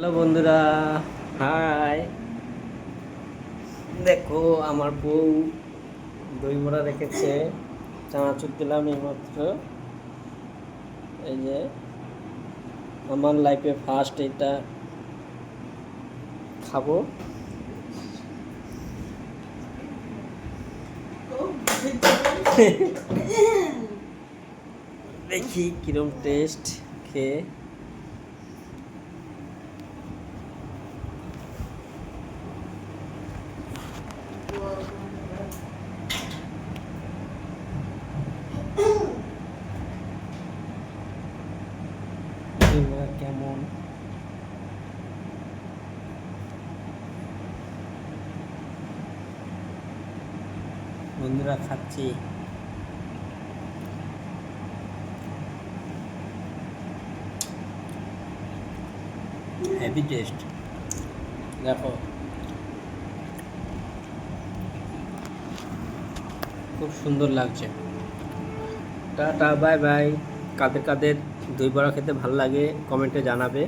Hello বন্ধুরা, high. দেখো আমার বউ দই বড়া রেখেছে, চানাচুর দিলাম এইমাত্র। এই যে আমার লাইফে ফার্স্ট এটা খাবো। দেখি কিরম টেস্ট খেয়ে। কেমন বন্ধুরা, খাচ্ছি। হেভি টেস্ট, দেখো খুব সুন্দর লাগছে। টাটা, বাই বাই। কাদের কাদের দই বড়া খেতে ভালো লাগে কমেন্টে জানাবে।